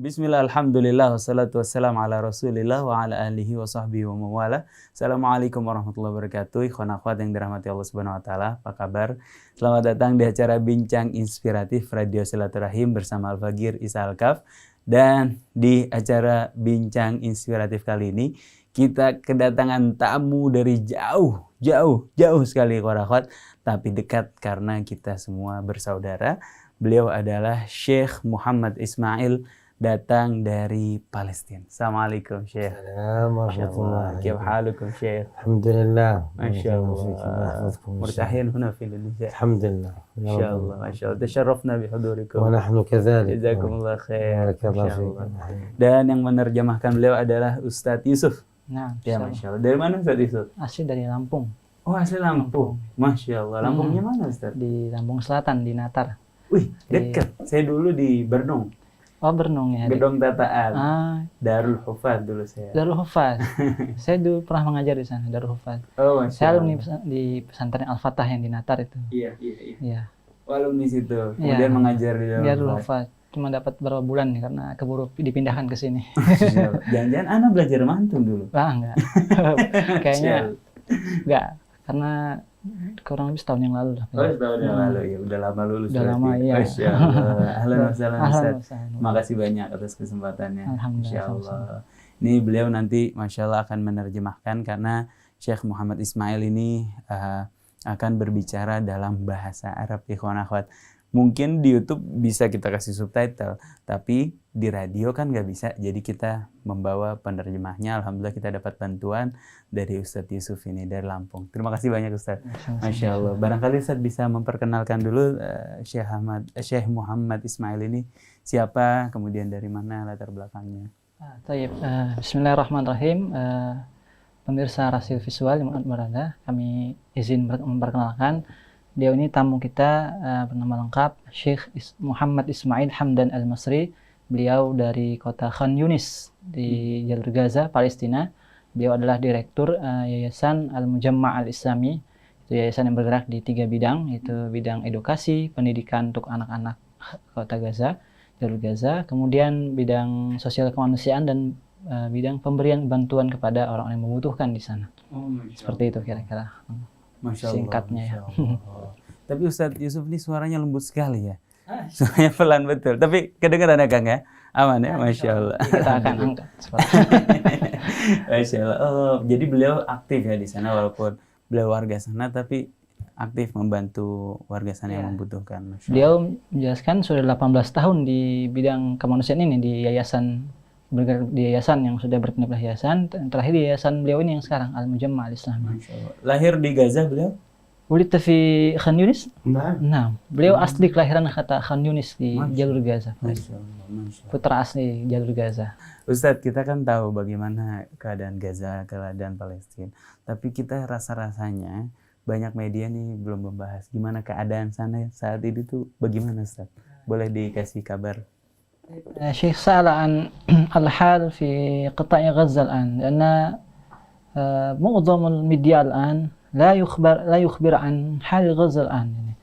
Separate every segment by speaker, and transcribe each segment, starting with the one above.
Speaker 1: Bismillah, alhamdulillah, wassalatu wassalamu ala rasulillah wa ala alihi wa sahbihi wa mawala. Assalamualaikum warahmatullahi wabarakatuh. Ikhwan akhwat yang dirahmati Allah subhanahu wa ta'ala, apa kabar? Selamat datang di acara Bincang Inspiratif Radio Silaturahim bersama Al-Fagir Isa Al-Kaf. Dan di acara Bincang Inspiratif kali ini, kita kedatangan tamu dari jauh sekali ikhwan akhwat, tapi dekat karena kita semua bersaudara. Beliau adalah Syekh Muhammad Ismail, datang dari Palestina. Assalamualaikum Syekh.
Speaker 2: Assalamualaikum warahmatullahi
Speaker 1: كيف حالكم شيخ؟
Speaker 2: الحمد لله
Speaker 1: ما شاء الله.
Speaker 2: يحفظكم
Speaker 1: مرتاحين هنا في اندونيسيا؟
Speaker 2: الحمد لله
Speaker 1: ما شاء الله ما شاء الله. تشرفنا بحضوركم.
Speaker 2: ونحن كذلك.
Speaker 1: جزاكم الله خير.
Speaker 2: بارك الله
Speaker 1: ما شاء
Speaker 2: فيك.
Speaker 1: الله. Dan yang menerjemahkan beliau adalah Ustadz Yusuf.
Speaker 3: Nah,
Speaker 1: Ya, Masya Allah. Dari mana Ustadz Yusuf?
Speaker 3: asli dari Lampung,
Speaker 1: Oh, asli Lampung. Masya Allah. Lampungnya mana Ustadz?
Speaker 3: di Lampung Selatan, di Natar.
Speaker 1: Wih, dekat. Saya dulu di Bernong.
Speaker 3: Oh, Bernong ya.
Speaker 1: Gedong Tataan. Darul Hufad dulu saya.
Speaker 3: Darul Hufad. Saya dulu pernah mengajar di sana, Darul Hufad.
Speaker 1: Oh, Masya
Speaker 3: Saya
Speaker 1: Allah.
Speaker 3: alumni di pesantren Al-Fatah yang di Natar itu.
Speaker 1: Iya.
Speaker 3: Iya.
Speaker 1: Alumni situ.
Speaker 3: Iya.
Speaker 1: Kemudian mengajar di
Speaker 3: Darul Hufad. Cuma dapat beberapa bulan nih karena keburu dipindahkan ke sini.
Speaker 1: Jangan-jangan Ana belajar mantun dulu.
Speaker 3: Enggak. Kayaknya enggak, karena kurang lebih setahun yang lalu lah.
Speaker 1: Oh, setahun yang lalu ya, udah lama lulus.
Speaker 3: Udah
Speaker 1: berarti.
Speaker 3: lama, iya.
Speaker 1: Masya Allah. Ahlan wa sahlan, Ustaz.
Speaker 3: Ahlan wa sahlan.
Speaker 1: Makasih banyak atas kesempatannya.
Speaker 3: Alhamdulillah,
Speaker 1: Masya Allah. Ini beliau nanti Masya Allah akan menerjemahkan karena Syekh Muhammad Ismail ini akan berbicara dalam bahasa Arab, ikhwan akhwat. Mungkin di YouTube bisa kita kasih subtitle, tapi di radio kan nggak bisa. Jadi kita membawa penerjemahnya. Alhamdulillah kita dapat bantuan dari Ustadz Yusuf ini dari Lampung. Terima kasih banyak Ustadz. Masya Allah. Barangkali Ustadz bisa memperkenalkan dulu Syekh Muhammad Ismail ini siapa, kemudian dari mana latar belakangnya.
Speaker 3: Tayyib. Bismillahirrahmanirrahim. Pemirsa Rasil Visual yang berada, kami izin memperkenalkan. Beliau ini tamu kita, bernama lengkap Syekh Muhammad Ismail Hamdan Al-Masri. Beliau dari kota Khan Yunis di Jalur Gaza, Palestina. Beliau adalah direktur Yayasan Al-Mujamma' Al-Islami. Itu yayasan yang bergerak di 3 bidang, yaitu bidang edukasi, pendidikan untuk anak-anak kota Gaza, Jalur Gaza, kemudian bidang sosial kemanusiaan dan bidang pemberian bantuan kepada orang-orang yang membutuhkan di sana. Seperti itu kira-kira.
Speaker 1: Masya Allah,
Speaker 3: Singkatnya ya.
Speaker 1: Tapi Ustadz Yusuf ini suaranya lembut sekali ya. Suaranya pelan betul. Tapi kedengaran ya Kang ya? Aman ya? Masya Allah.
Speaker 3: Kita akan angkat.
Speaker 1: Masya Allah. Oh, jadi beliau aktif ya di sana walaupun beliau warga sana tapi aktif membantu warga sana yang membutuhkan. Masya Allah.
Speaker 3: Beliau menjelaskan sudah 18 tahun di bidang kemanusiaan ini di yayasan, bergerak di yayasan yang sudah berpindah yayasan. Terakhir di yayasan beliau ini yang sekarang Al-Mujamma' Al-Islami.
Speaker 1: Masya Allah. Lahir di Gaza beliau?
Speaker 3: Wulidta fi Khan Yunis?
Speaker 2: نعم.
Speaker 3: Nah, beliau asli kelahiran kata Khan Yunis di Jalur Gaza.
Speaker 1: Masya Allah. Masya Allah.
Speaker 3: Putra asli Jalur Gaza.
Speaker 1: Ustadz, kita kan tahu bagaimana keadaan Gaza, keadaan Palestina. Tapi kita rasa-rasanya banyak media nih belum membahas gimana keadaan sana saat ini tuh bagaimana Ustadz? Boleh dikasih kabar?
Speaker 3: الشيخ سأل عن الحال في قطاع غزة الآن، لأن معظم الميديا الآن لا يخبر عن حال غزة الآن.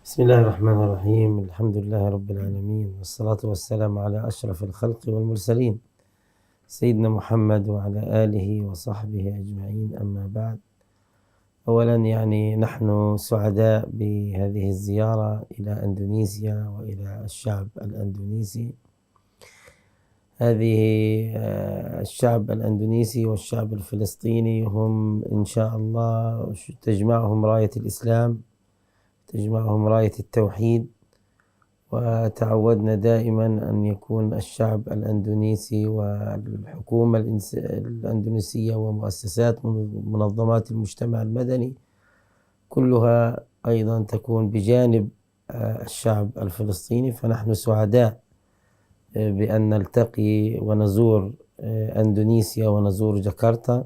Speaker 2: بسم الله الرحمن الرحيم. الحمد لله رب العالمين، والصلاة والسلام على أشرف الخلق والمرسلين سيدنا محمد وعلى آله وصحبه أجمعين. أما بعد، أولا يعني نحن سعداء بهذه الزيارة إلى أندونيسيا وإلى الشعب الأندونيسي. هذه الشعب الأندونيسي والشعب الفلسطيني هم إن شاء الله تجمعهم راية الإسلام، تجمعهم راية التوحيد. وتعودنا دائما أن يكون الشعب الأندونيسي والحكومة الأندونيسية ومؤسسات منظمات المجتمع المدني كلها أيضا تكون بجانب الشعب الفلسطيني. فنحن سعداء بأن نلتقي ونزور أندونيسيا ونزور جاكرتا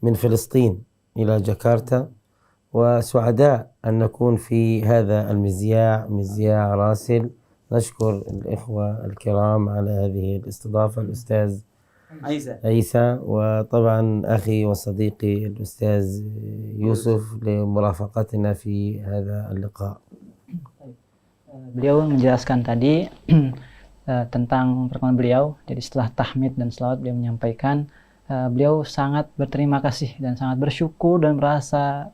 Speaker 2: من فلسطين إلى جاكرتا، وسعداء أن نكون في هذا مذياع راسل. نشكر الإخوة الكرام على هذه الاستضافة، الأستاذ عيسى، وطبعا أخي وصديقي الأستاذ يوسف لمرافقتنا في هذا اللقاء.
Speaker 3: Beliau menjelaskan tadi tentang perkataan beliau. Jadi setelah tahmid dan selawat beliau menyampaikan, beliau sangat berterima kasih dan sangat bersyukur dan merasa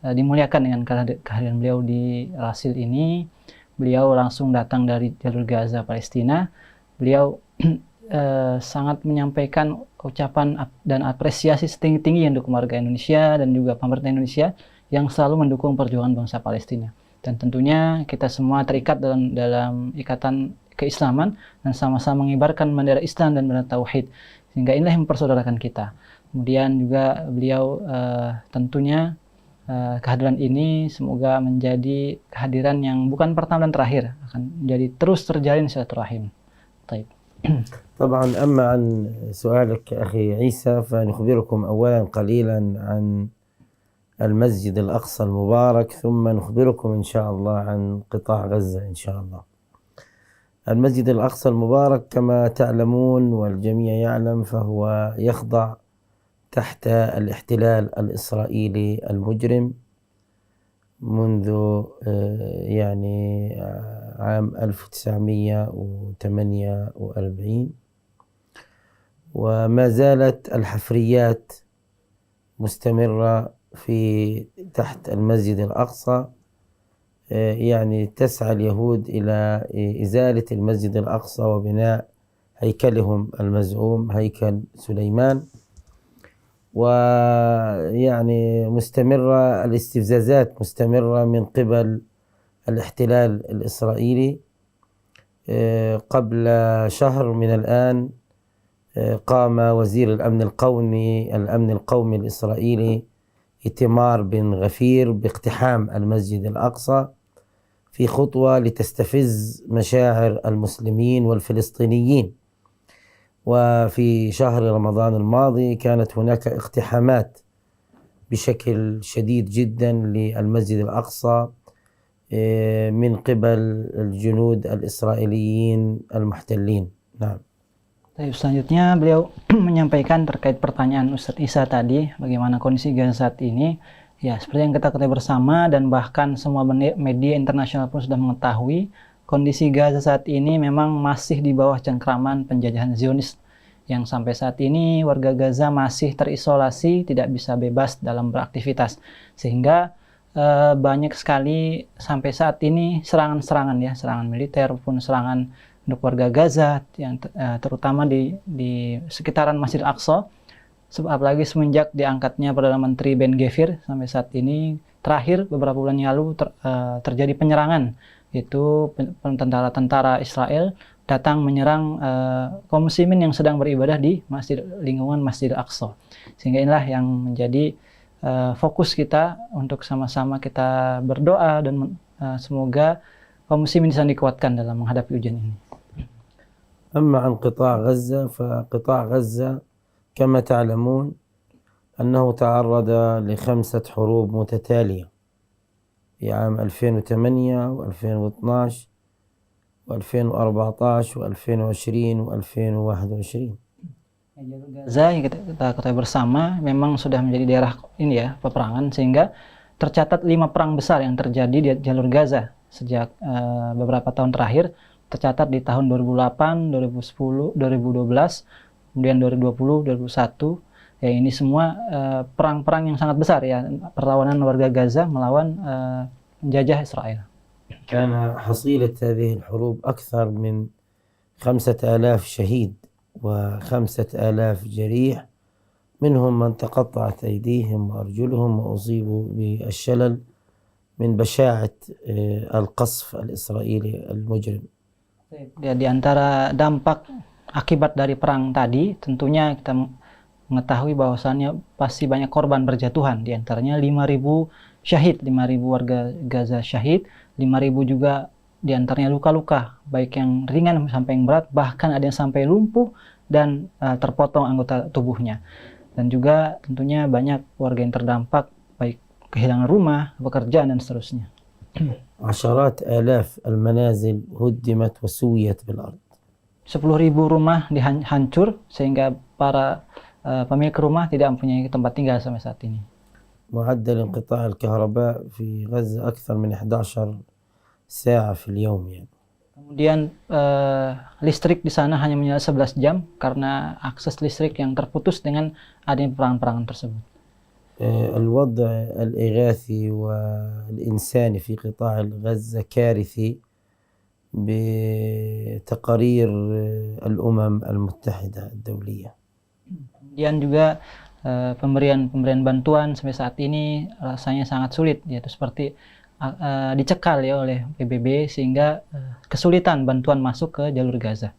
Speaker 3: dimuliakan dengan kehadiran beliau di Rasil ini. Beliau langsung datang dari jalur Gaza, Palestina. Beliau sangat menyampaikan ucapan dan apresiasi setinggi-tinggi untuk warga Indonesia dan juga pemerintah Indonesia yang selalu mendukung perjuangan bangsa Palestina. Dan tentunya kita semua terikat dalam ikatan keislaman dan sama-sama mengibarkan bendera Islam dan bendera Tauhid. Sehingga inilah yang mempersaudarakan kita. Kemudian juga beliau tentunya kehadiran ini semoga menjadi kehadiran yang bukan pertama dan terakhir, akan menjadi terus terjalin silaturahim. Baik.
Speaker 2: طبعا أما عن سؤالك أخي عيسى فنخبركم أولا قليلا عن المسجد الأقصى المبارك ثم نخبركم إن شاء الله عن قطاع غزة إن شاء الله. المسجد الأقصى المبارك كما تعلمون والجميع يعلم فهو يخضع تحت الاحتلال الإسرائيلي المجرم منذ يعني عام 1948 وما زالت الحفريات مستمرة في تحت المسجد الأقصى. يعني تسعى اليهود إلى إزالة المسجد الأقصى وبناء هيكلهم المزعوم هيكل سليمان. ويعني مستمرة الاستفزازات مستمرة من قبل الاحتلال الإسرائيلي. قبل شهر من الآن قام وزير الأمن القومي الإسرائيلي إيتمار بن غفير باقتحام المسجد الأقصى في خطوة لتستفز مشاعر المسلمين والفلسطينيين. وفي شهر رمضان الماضي كانت هناك اقتحامات بشكل شديد جدا للمسجد الأقصى من قبل الجنود الإسرائيليين المحتلين. نعم.
Speaker 3: Selanjutnya beliau menyampaikan terkait pertanyaan Ustadz Isa tadi, bagaimana kondisi Gaza saat ini. Ya, seperti yang kita ketahui bersama dan bahkan semua media internasional pun sudah mengetahui, kondisi Gaza saat ini memang masih di bawah cengkraman penjajahan Zionis, yang sampai saat ini warga Gaza masih terisolasi, tidak bisa bebas dalam beraktivitas. Sehingga banyak sekali sampai saat ini serangan-serangan ya, serangan militer maupun serangan untuk warga Gaza yang terutama di sekitaran Masjid Al-Aqsa. Apalagi semenjak diangkatnya Perdana Menteri Ben Gvir sampai saat ini, terakhir beberapa bulan lalu terjadi penyerangan, yaitu tentara-tentara Israel datang menyerang kaum muslimin yang sedang beribadah di lingkungan Masjid Al-Aqsa. Sehingga inilah yang menjadi fokus kita untuk sama-sama kita berdoa dan semoga kaum muslimin bisa dikuatkan dalam menghadapi ujian ini.
Speaker 2: أما عن قطاع غزة فقطاع غزة كما تعلمون أنه تعرض ل5 حروب متتالية في عام 2008 و2012 و2014 و2020 و2021.
Speaker 3: Gaza yang kita ketahui bersama memang sudah menjadi daerah ini ya, peperangan, sehingga tercatat 5 perang besar yang terjadi di jalur Gaza sejak beberapa tahun terakhir. Tercatat di tahun 2008, 2010, 2012, kemudian 2020, 2021. Ya, ini semua perang-perang yang sangat besar ya, perlawanan warga Gaza melawan penjajah Israel.
Speaker 2: كان حصيلة هذه الحروب أكثر من 5,000 شهيد و5,000 جريح، منهم من تقطعت أيديهم وأرجلهم وأصيبوا بالشلل من بشاعة القصف الإسرائيلي المجرم.
Speaker 3: Di antara dampak akibat dari perang tadi, tentunya kita mengetahui bahwasannya pasti banyak korban berjatuhan, di antaranya 5.000 syahid, 5.000 warga Gaza syahid, 5.000 juga di antaranya luka-luka, baik yang ringan sampai yang berat, bahkan ada yang sampai lumpuh dan terpotong anggota tubuhnya. Dan juga tentunya banyak warga yang terdampak, baik kehilangan rumah, pekerjaan, dan seterusnya.
Speaker 2: عشرات آلاف المنازل هدمت وسويت بالأرض.
Speaker 3: 10.000 rumah dihancur sehingga para pemilik rumah tidak mempunyai tempat tinggal sampai saat ini.
Speaker 2: معدل انقطاع الكهرباء في غزة أكثر من 11 ساعة في اليوم يعني.
Speaker 3: Kemudian listrik di sana hanya menyala 11 jam karena akses listrik yang terputus dengan adanya peperangan tersebut.
Speaker 2: الوضع الإغاثي والإنساني في قطاع غزة كارثي بتقارير الأمم المتحدة الدولية.
Speaker 3: Kemudian juga pemberian bantuan sampai saat ini rasanya sangat sulit, yaitu seperti dicekal ya oleh PBB sehingga kesulitan bantuan masuk ke jalur Gaza.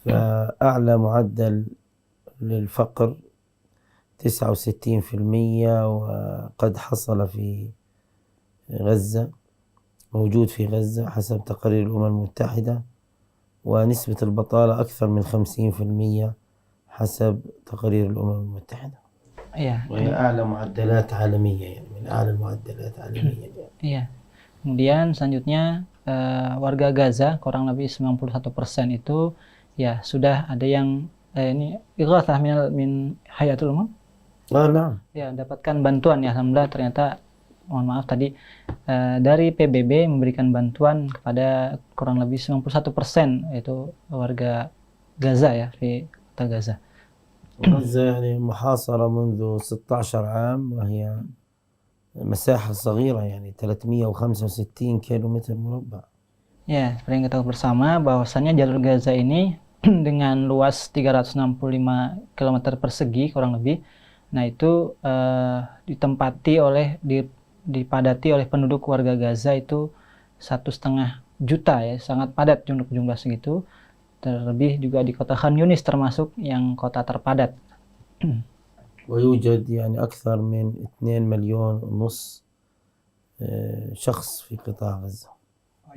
Speaker 2: فأعلى معدل للفقر 69% وقد حصل في غزة، موجود في غزة حسب تقارير الأمم المتحدة، ونسبة البطالة أكثر من 50% حسب تقارير الأمم المتحدة. وهي أعلى معدلات عالمية، يعني من أعلى المعدلات عالميا.
Speaker 3: Iya. Kemudian selanjutnya warga Gaza kurang lebih 91% itu ya sudah ada yang ini ighatsah min Hayatul Umam.
Speaker 2: نعم.
Speaker 3: Ya, dapatkan bantuan ya, alhamdulillah. Ternyata mohon maaf tadi dari PBB memberikan bantuan kepada kurang lebih 91% yaitu warga Gaza ya, di kota Gaza.
Speaker 2: غزة يعني محاصرة منذ 16 عام وهي مساحة صغيرة يعني 365 كيلومتر مربع.
Speaker 3: Ya, seperti yang kita tahu bersama bahwasannya jalur Gaza ini dengan luas 365 km persegi kurang lebih. Nah, itu dipadati oleh penduduk warga Gaza itu 1,5 juta ya, sangat padat jumlah segitu. Terlebih juga di kota Khan Yunis termasuk yang kota terpadat.
Speaker 2: ويوجد يعني أكثر من 2.5 مليون شخص في قطاع غزة.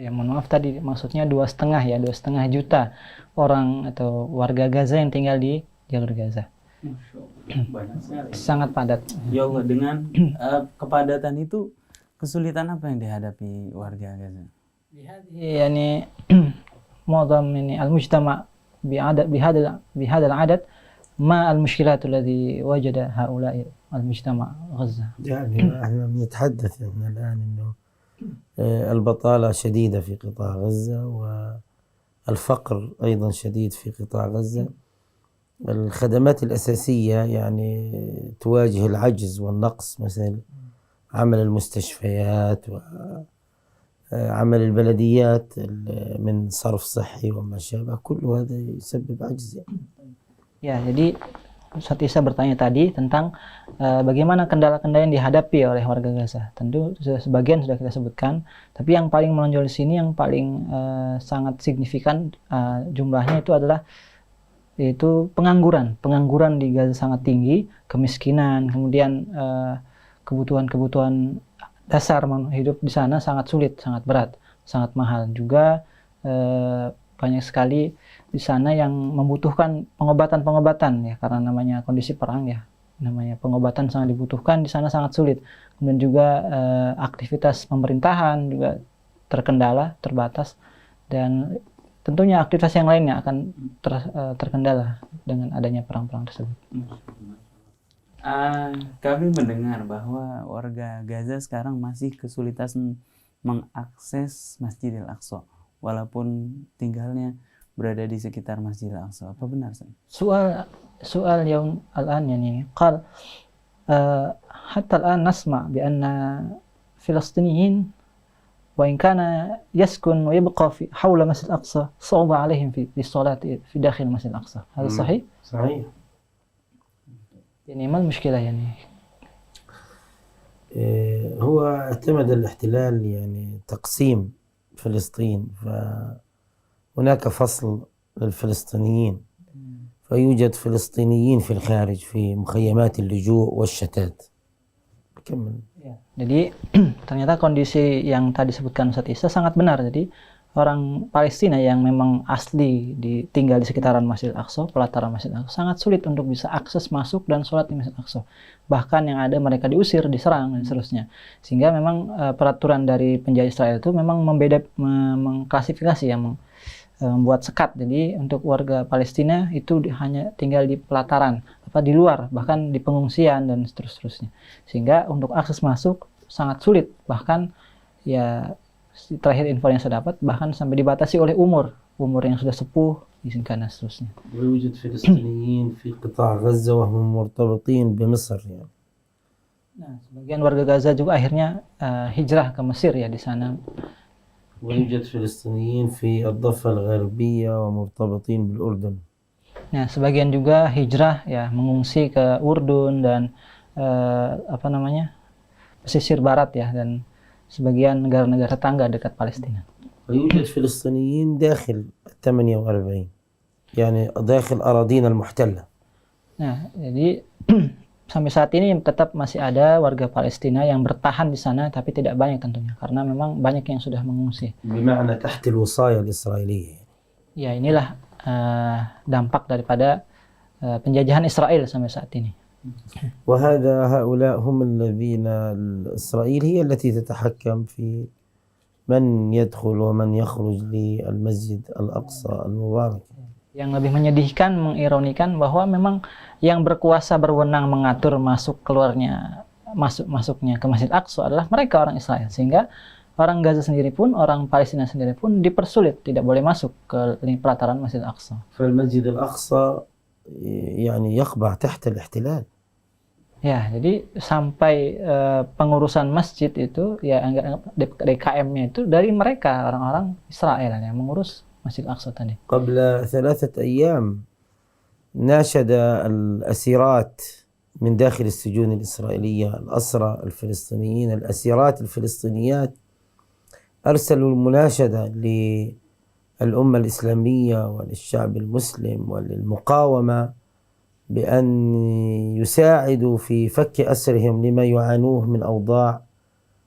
Speaker 3: Ya, mohon maaf tadi maksudnya 2,5 juta orang atau warga Gaza yang tinggal di jalur Gaza.
Speaker 1: Banyak sekali.
Speaker 3: Sangat padat.
Speaker 1: Ya Allah, dengan kepadatan itu kesulitan apa yang dihadapi warga Gaza?
Speaker 3: يعني معظم يعني المجتمع بهذا العدد ما المشكلات الذي وجد هؤلاء المجتمع غزة؟
Speaker 2: يعني احنا بنتحدث الآن إنه البطالة شديدة في قطاع غزة والفقر أيضا شديد في قطاع غزة. الخدمات الأساسية يعني تواجه العجز والنقص، مثل عمل المستشفيات وعمل البلديات من صرف صحي وما شابه، كل هذا يسبب عجز.
Speaker 3: Ya, jadi Ustaz Isa bertanya tadi tentang bagaimana kendala-kendala yang dihadapi oleh warga Gaza. Tentu sebagian sudah kita sebutkan, tapi yang paling menonjol di sini, yang paling sangat signifikan jumlahnya itu adalah yaitu pengangguran di Gaza sangat tinggi, kemiskinan, kemudian kebutuhan dasar hidup di sana sangat sulit, sangat berat, sangat mahal. Juga banyak sekali di sana yang membutuhkan pengobatan ya, karena namanya kondisi perang ya, namanya pengobatan sangat dibutuhkan di sana, sangat sulit. Kemudian juga aktivitas pemerintahan juga terkendala, terbatas, dan tentunya aktivitas yang lainnya akan terkendala dengan adanya perang-perang tersebut.
Speaker 1: Kami mendengar bahwa warga Gaza sekarang masih kesulitan mengakses Masjidil Aqsa walaupun tinggalnya berada di sekitar Masjidil Aqsa. Apa benar, San?
Speaker 3: Soal yang al-an yani qal hatta al-an nasma bi anna Filistiniyin wa in kana yaskun wa yabqa fi hawla Masjid Al-Aqsa صعوبة عليهم في الصلاة في داخل المسجد الأقصى. هذا صحيح؟
Speaker 2: صحيح.
Speaker 3: يعني ما المشكلة يعني؟
Speaker 2: هو اعتمد الاحتلال يعني تقسيم فلسطين، فهناك فصل للفلسطينيين، فيوجد فلسطينيين في الخارج في مخيمات اللجوء والشتات. كمل.
Speaker 3: Jadi ternyata kondisi yang tadi disebutkan Ustaz Isa sangat benar. Jadi orang Palestina yang memang asli tinggal di sekitaran Masjid Al-Aqsa, pelataran Masjid Al-Aqsa, sangat sulit untuk bisa akses masuk dan sholat di Masjid Al-Aqsa. Bahkan yang ada mereka diusir, diserang dan seterusnya. Sehingga memang peraturan dari penjajah Israel itu memang mengklasifikasi yang membuat sekat. Jadi untuk warga Palestina itu hanya tinggal di pelataran, di luar, bahkan di pengungsian dan seterusnya. Sehingga untuk akses masuk sangat sulit. Bahkan ya terakhir info yang saya dapat bahkan sampai dibatasi oleh umur yang sudah sepuh, izinkan dan seterusnya.
Speaker 2: ويوجد فلسطينيين في قطاع غزة وهم مرتبطين بمصر يعني.
Speaker 3: Nah, sebagian warga Gaza juga akhirnya hijrah ke Mesir ya di sana.
Speaker 2: ويوجد فلسطينيين في الضفة الغربية ومرتبطين بالأردن.
Speaker 3: Nah, sebagian juga hijrah ya mengungsi ke Urdun dan pesisir barat ya, dan sebagian negara-negara tetangga dekat Palestina.
Speaker 2: ويوجد فلسطينيين داخل 48 يعني داخل أراضينا المحتلة.
Speaker 3: Nah, jadi sampai saat ini tetap masih ada warga Palestina yang bertahan di sana, tapi tidak banyak tentunya karena memang banyak yang sudah mengungsi.
Speaker 2: بمعنى تحت الوصاية الإسرائيلية.
Speaker 3: Ya, inilah dampak daripada penjajahan Israel sampai saat ini.
Speaker 2: هؤلاء هم الذين إسرائيل هي التي تتحكم في من يدخل ومن يخرج للمسجد الأقصى المبارك.
Speaker 3: Yang lebih menyedihkan, mengironikan bahwa memang yang berkuasa berwenang mengatur masuknya ke Masjid Aqsa adalah mereka orang Israel, sehingga orang Gaza sendiri pun, orang Palestina sendiri pun dipersulit, tidak boleh masuk ke pelataran Masjid Aqsa.
Speaker 2: فالمسجد الأقصى يعني يقبع تحت الاحتلال.
Speaker 3: Ya, jadi sampai pengurusan masjid itu ya DKM-nya itu dari mereka orang-orang Israel yang mengurus Masjid Aqsa tadi.
Speaker 2: قبل 3 أيام ناشد الأسيرات من داخل السجون الإسرائيلية الأسرى الفلسطينيين الأسيرات الفلسطينيات أرسلوا المناشدة للأمة الإسلامية وللشعب المسلم وللمقاومة بأن يساعدوا في فك أسرهم لما يعانوه من أوضاع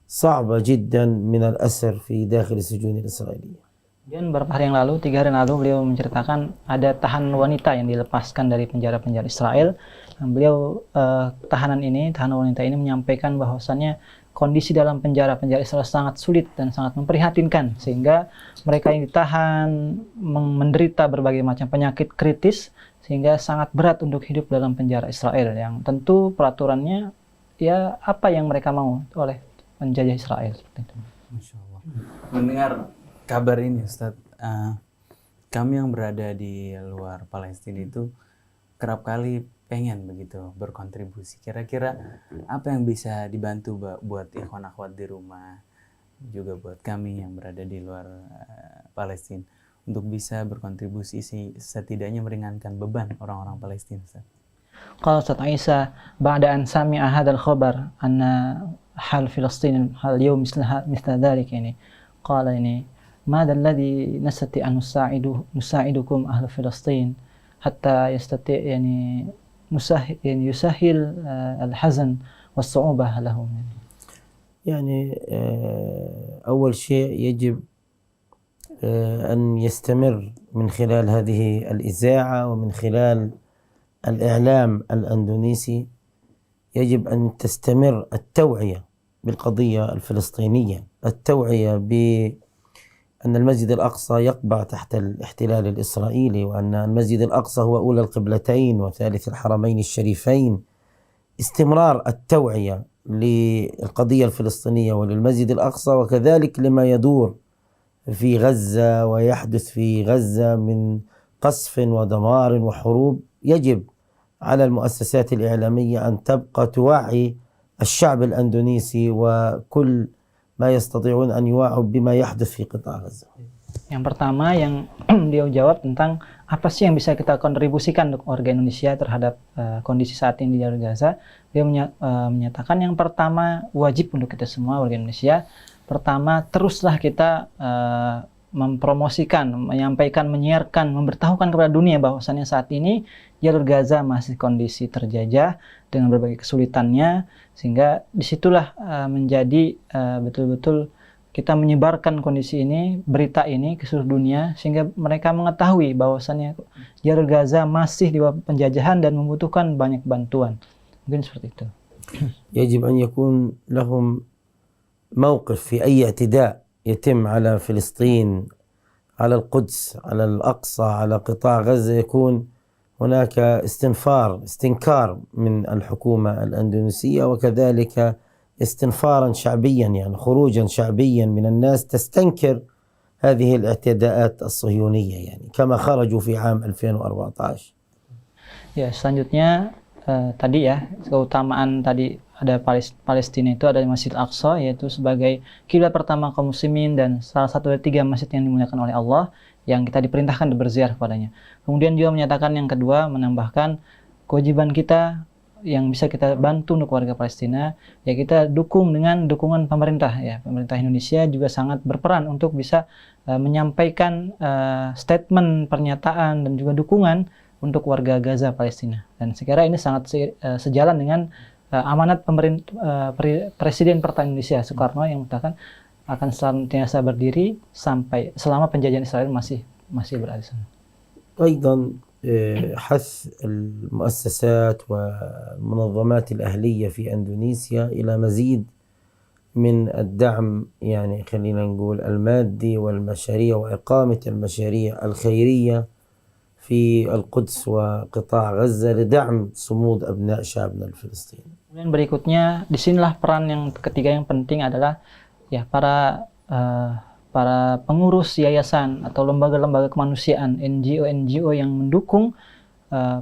Speaker 2: صعبة جدا من الأسر في داخل السجون الإسرائيلية.
Speaker 3: Dan beberapa hari yang lalu, 3 hari yang lalu, beliau menceritakan ada tahanan wanita yang dilepaskan dari penjara-penjara Israel. Beliau tahanan wanita ini menyampaikan bahwasannya kondisi dalam penjara-penjara Israel sangat sulit dan sangat memprihatinkan, sehingga mereka yang ditahan menderita berbagai macam penyakit kritis, sehingga sangat berat untuk hidup dalam penjara Israel yang tentu peraturannya ya apa yang mereka mau oleh penjajah Israel seperti itu.
Speaker 1: Masya Allah. Mendengar kabar ini Ustaz, kami yang berada di luar Palestina itu kerap kali pengen begitu berkontribusi. Kira-kira apa yang bisa dibantu buat ikhwan akhwat di rumah, juga buat kami yang berada di luar Palestina untuk bisa berkontribusi setidaknya meringankan beban orang-orang Palestina, Ustaz.
Speaker 3: Qala Ustaz Isa ba'da an sami'a hadzal khabar anna hal Filastin hal yawm misla dhalik yani qala ini ماذا الذي نستطيع أن نساعدكم أهل فلسطين حتى يستطيع يعني يسهل الحزن والصعوبة لهم
Speaker 2: يعني أول شيء يجب أن يستمر من خلال هذه الإذاعة ومن خلال الإعلام الأندونيسي يجب أن تستمر التوعية بالقضية الفلسطينية، التوعية أن المسجد الأقصى يقبع تحت الاحتلال الإسرائيلي، وأن المسجد الأقصى هو أولى القبلتين وثالث الحرمين الشريفين. استمرار التوعية للقضية الفلسطينية وللمسجد الأقصى، وكذلك لما يدور في غزة ويحدث في غزة من قصف ودمار وحروب. يجب على المؤسسات الإعلامية أن تبقى توعي الشعب الأندونيسي وكل ما يستطيعون أن يوعوا بما يحدث في قطاع غزة.
Speaker 3: Yang pertama yang dia jawab tentang apa sih yang bisa kita kontribusikan untuk warga Indonesia terhadap kondisi saat ini di jalur Gaza. Dia menyatakan yang pertama wajib untuk kita semua warga Indonesia. Pertama, teruslah kita mempromosikan, menyampaikan, menyiarkan, memberitahukan kepada dunia bahwasannya saat ini jalur Gaza masih kondisi terjajah dengan berbagai kesulitannya, sehingga disitulah menjadi betul-betul kita menyebarkan kondisi ini, berita ini ke seluruh dunia, sehingga mereka mengetahui bahwasannya jalur Gaza masih di bawah penjajahan dan membutuhkan banyak bantuan. Mungkin seperti itu.
Speaker 2: يجب أن يكون لهم موقف في أي اعتداء يتم على فلسطين، على القدس، على الأقصى، على قطاع غزة، يكون هناك استنكار من الحكومة الأندونيسية وكذلك استنفارا شعبيا، يعني خروجا شعبيا من الناس تستنكر هذه الاعتداءات الصهيونية، يعني كما خرجوا في عام 2014.
Speaker 3: Ya, selanjutnya tadi ya, keutamaan tadi ada Palestina itu ada di Masjid Al-Aqsa, yaitu sebagai kiblat pertama kaum muslimin dan salah satu dari 3 masjid yang dimuliakan oleh Allah yang kita diperintahkan berziarah kepadanya. Kemudian juga menyatakan yang kedua, menambahkan kewajiban kita yang bisa kita bantu untuk warga Palestina, ya kita dukung dengan dukungan pemerintah ya. Pemerintah Indonesia juga sangat berperan untuk bisa menyampaikan statement, pernyataan dan juga dukungan untuk warga Gaza Palestina. Dan saya kira ini sangat sejalan dengan amanat Presiden pertama Indonesia Soekarno yang mengatakan akan senantiasa berdiri sampai selama penjajahan Israel masih berada di sana.
Speaker 2: أيضا حث المؤسسات والمنظمات الأهلية في أندونيسيا إلى مزيد من الدعم، يعني خلينا نقول المادي والمشاريع وإقامة المشاريع الخيرية في القدس وقطاع غزة لدعم صمود أبناء شعبنا الفلسطيني.
Speaker 3: Kemudian berikutnya, disinilah peran yang ketiga yang penting adalah ya para pengurus yayasan atau lembaga-lembaga kemanusiaan, NGO yang mendukung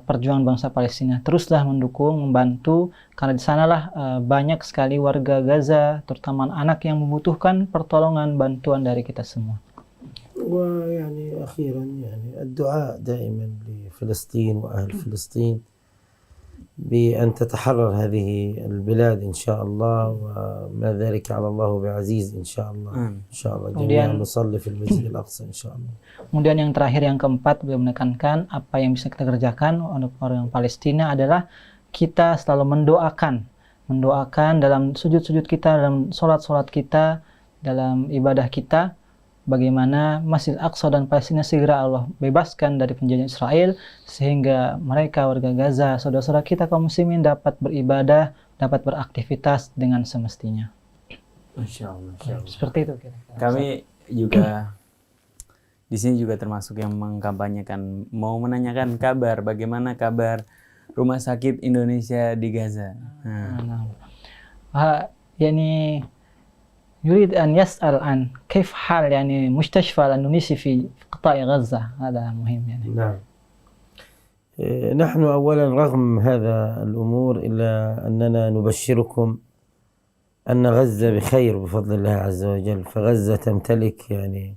Speaker 3: perjuangan bangsa Palestina. Teruslah mendukung, membantu, karena di sanalah banyak sekali warga Gaza, terutama anak yang membutuhkan pertolongan, bantuan dari kita semua.
Speaker 2: ويعني أخيرا يعني الدعاء دائما لفلسطين وأهل فلسطين بأن تتحرر هذه البلاد إن شاء الله، وما ذلك على الله بعزيز إن شاء الله. إن شاء الله جميعا نصلي في المسجد الأقصى إن شاء الله.
Speaker 3: Kemudian yang terakhir, yang keempat, beliau menekankan apa yang bisa kita kerjakan untuk orang Palestina adalah kita selalu mendoakan dalam sujud-sujud kita, dalam sholat-sholat kita, dalam ibadah kita, bagaimana Masjid Al-Aqsa dan Palestina segera Allah bebaskan dari penjajahan Israel, sehingga mereka warga Gaza, saudara-saudara kita kaum muslimin dapat beribadah, dapat beraktivitas dengan semestinya.
Speaker 1: Masya Allah.
Speaker 3: Seperti itu kira-kira.
Speaker 1: Kami juga di sini juga termasuk yang mengkampanyekan, mau menanyakan kabar, bagaimana kabar Rumah Sakit Indonesia di Gaza.
Speaker 3: Yani يريد أن يسأل عن كيف حال يعني مستشفى الأندونيسي في قطاع غزة. هذا مهم يعني.
Speaker 2: نعم. نحن أولا رغم هذا الأمور إلا أننا نبشركم أن غزة بخير بفضل الله عز وجل، فغزة تمتلك يعني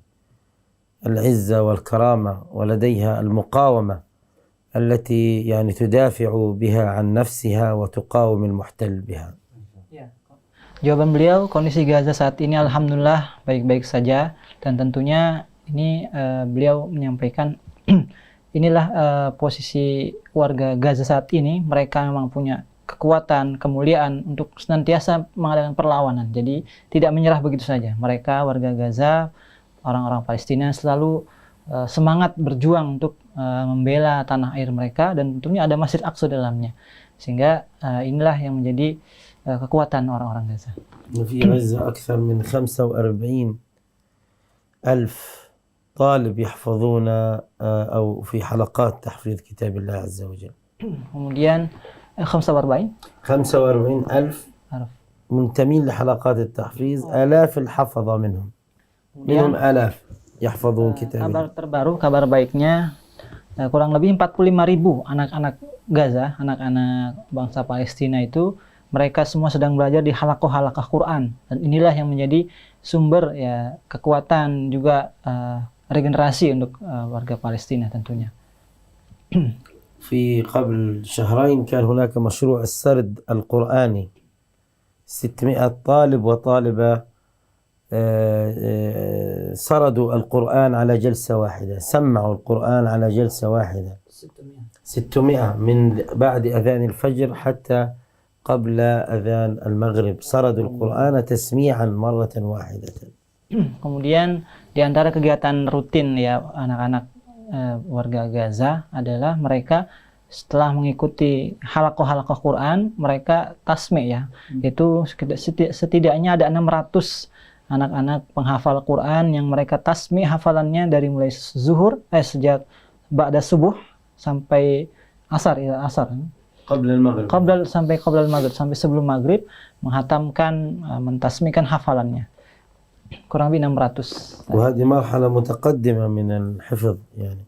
Speaker 2: العزة والكرامة ولديها المقاومة التي يعني تدافع بها عن نفسها وتقاوم المحتل بها.
Speaker 3: Jawaban beliau, kondisi Gaza saat ini alhamdulillah baik-baik saja, dan tentunya ini beliau menyampaikan inilah posisi warga Gaza saat ini. Mereka memang punya kekuatan, kemuliaan untuk senantiasa mengadakan perlawanan. Jadi tidak menyerah begitu saja. Mereka warga Gaza, orang-orang Palestina selalu semangat berjuang untuk membela tanah air mereka, dan tentunya ada Masjid Al-Aqsa dalamnya. Sehingga inilah yang menjadi kekuatan orang-orang Gaza.
Speaker 2: في غزة أكثر من 45,000 طالب يحفظون أو في حلقات تحفيظ كتاب الله عز وجل.
Speaker 3: Kemudian
Speaker 2: 45,000 منتمين لحلقات التحفيظ، آلاف الحفظة منهم آلاف يحفظون كتاب الله.
Speaker 3: Kabar terbaru, kabar baiknya, kurang lebih 45.000 anak-anak Gaza, anak-anak bangsa Palestina itu, mereka semua sedang belajar di halaqah-halaqah Quran, dan inilah yang menjadi sumber ya kekuatan juga regenerasi untuk warga Palestina tentunya.
Speaker 2: في قبل شهرين كان هناك مشروع السرد القرآني، 600 طالب وطالبة سردوا القرآن على جلسة واحدة، سمعوا القرآن على جلسة واحدة، 600 من بعد أذان الفجر حتى قبل أذان المغرب، سردوا القرآن تسميعا مرة واحدة.
Speaker 3: Kemudian di antara kegiatan rutin ya anak-anak warga Gaza adalah mereka setelah mengikuti halaqah-halaqah Quran, mereka tasmi' ya. Itu setidaknya ada 600 anak-anak penghafal Quran yang mereka tasmi' hafalannya dari mulai zuhur sejak ba'da subuh sampai asar.
Speaker 2: قبل المغرب.
Speaker 3: sampai maghrib, sampai sebelum maghrib menghatamkan, mentasmikan hafalannya. Kurang lebih 600.
Speaker 2: وهذه مرحلة متقدمة من الحفظ يعني.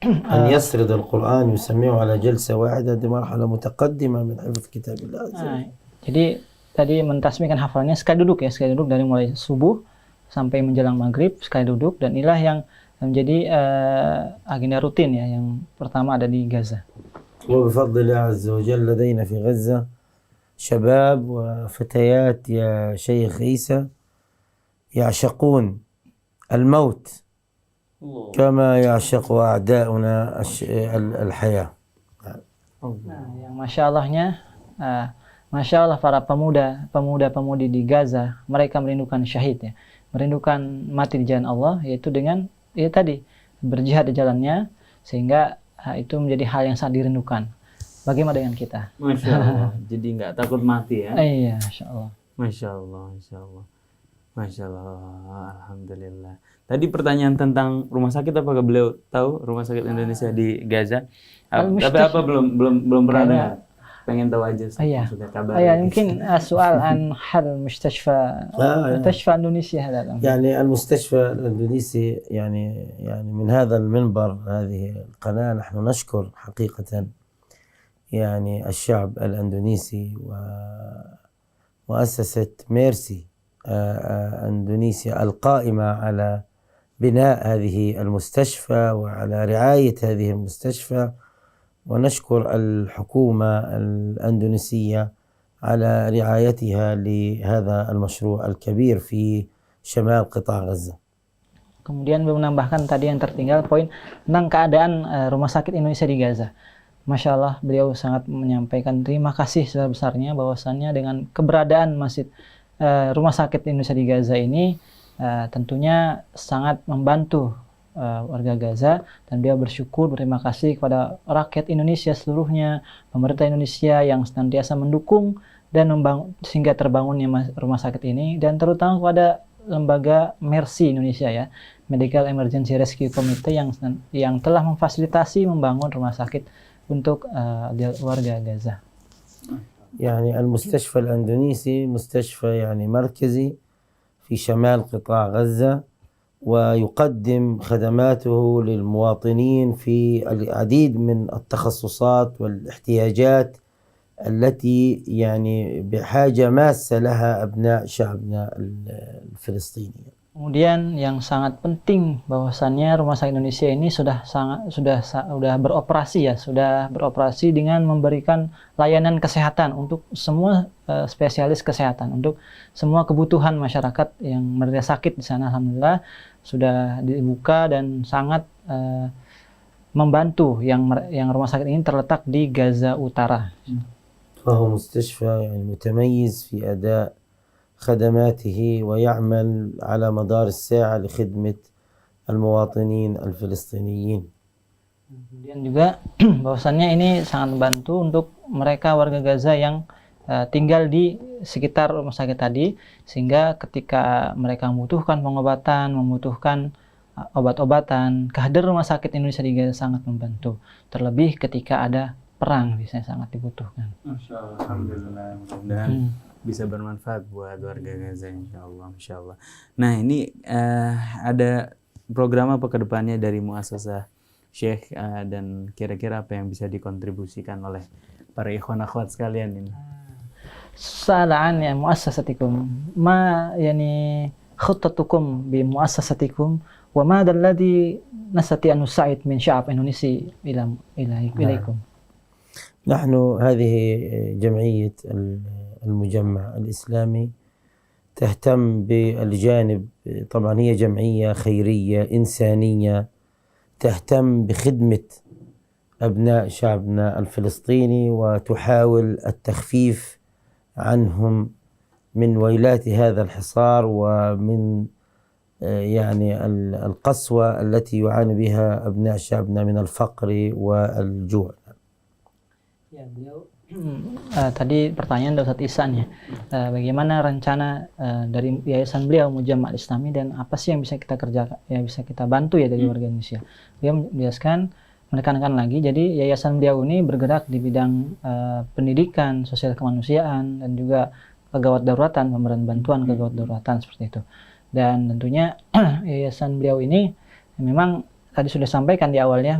Speaker 2: أن يسرد القرآن يسمعه على جلسة واحدة، دي مرحلة متقدمة من حفظ كتاب الله.
Speaker 3: Jadi tadi mentasmikan hafalannya sekali duduk dari mulai subuh sampai menjelang maghrib sekali duduk, dan inilah yang menjadi agenda rutin ya yang pertama ada di Gaza.
Speaker 2: وبفضل الله عز وجل لدينا في غزة شباب وفتيات يا شيخ عيسى يعشقون الموت كما يعشق أعداؤنا الحياة.
Speaker 3: Yang Masya Allah para pemuda-pemudi di Gaza, mereka merindukan syahid ya, merindukan mati di jalan Allah, yaitu dengan tadi berjihad di jalannya, sehingga itu menjadi hal yang sangat dirindukan. Bagaimana dengan kita?
Speaker 1: Masya Allah. Jadi nggak takut mati ya?
Speaker 3: Iya, Masya Allah.
Speaker 1: Masya Allah, Masya Allah. Masya Allah, Alhamdulillah. Tadi pertanyaan tentang rumah sakit, apakah beliau tahu rumah sakit Indonesia di Gaza? Tapi apa belum pernah dengar? Pengen tahu aja maksudnya kabar.
Speaker 3: يمكن سؤال عن حل مستشفى إندونيسيا هذا.
Speaker 2: يعني المستشفى الإندونيسي يعني من هذا المنبر هذه القناة نحن نشكر حقيقة يعني الشعب الإندونيسي ومؤسسة ميرسي إندونيسيا القائمة على بناء هذه المستشفى وعلى رعاية هذه المستشفى، ونشكر الحكومة الأندونيسية على رعايتها لهذا المشروع الكبير في شمال قطاع غزة.
Speaker 3: Kemudian beliau menambahkan tadi yang tertinggal poin tentang keadaan rumah sakit Indonesia di Gaza. Masya Allah, beliau sangat menyampaikan terima kasih sebesar-besarnya bahwasannya dengan keberadaan rumah sakit Indonesia di Gaza ini tentunya sangat membantu warga Gaza, dan dia bersyukur, berterima kasih kepada rakyat Indonesia seluruhnya, pemerintah Indonesia yang senantiasa mendukung dan sehingga terbangunnya rumah sakit ini, dan terutama kepada lembaga Mercy Indonesia ya, Medical Emergency Rescue Committee yang telah memfasilitasi membangun rumah sakit untuk warga Gaza.
Speaker 2: يعني المستشفى الأندونيسي مستشفى يعني مركزي في شمال قطاع غزة، ويقدم خدماته للمواطنين في العديد من التخصصات والاحتياجات التي يعني بحاجة ماسة لها أبناء شعبنا الفلسطيني.
Speaker 3: Kemudian yang sangat penting bahwasannya rumah sakit Indonesia ini sudah beroperasi dengan memberikan layanan kesehatan untuk semua spesialis kesehatan, untuk semua kebutuhan masyarakat yang menderita sakit di sana. Alhamdulillah sudah dibuka dan sangat membantu yang rumah sakit ini terletak di Gaza Utara.
Speaker 2: فهو مستشفى يعني متميز في أداء خدماته ويعمل على مدار الساعة لخدمة المواطنين الفلسطينيين.
Speaker 3: Kemudian juga bahwasannya ini sangat membantu untuk mereka warga Gaza yang tinggal di sekitar rumah sakit tadi, sehingga ketika mereka membutuhkan pengobatan, membutuhkan obat-obatan, kehadiran rumah sakit Indonesia di Gaza sangat membantu. Terlebih ketika ada perang biasanya sangat dibutuhkan.
Speaker 1: Masya Allah, Alhamdulillah, mudah-mudahan bisa bermanfaat buat warga Gaza, insya Allah. Nah ini ada program apa ke depannya dari muasasah Syekh, dan kira-kira apa yang bisa dikontribusikan oleh para ikhwan akhwat sekalian ini?
Speaker 3: Sa'alan ya muassasatikum, ma yani khuttatukum bi muassasatikum, wa ma alladhi nastati an nusa'id min sya'ab Indonesia ilaikum.
Speaker 2: نحن هذه جمعية المجمع الإسلامي تهتم بالجانب، طبعا هي جمعية خيرية إنسانية تهتم بخدمة أبناء شعبنا الفلسطيني وتحاول التخفيف عنهم من ويلات هذا الحصار ومن يعني القسوة التي يعاني بها أبناء شعبنا من الفقر والجوع.
Speaker 3: Ya, beliau tadi pertanyaan dari Ustaz Ihsan ya, bagaimana rencana dari yayasan beliau Mujamma' Islami, dan apa sih yang bisa kita kerjakan, yang bisa kita bantu ya dari warga Indonesia. Beliau menjelaskan menekankan lagi. Jadi yayasan beliau ini bergerak di bidang pendidikan, sosial kemanusiaan, dan juga kegawat daruratan, pemberian bantuan kegawat daruratan seperti itu. Dan tentunya yayasan beliau ini memang tadi sudah sampaikan di awalnya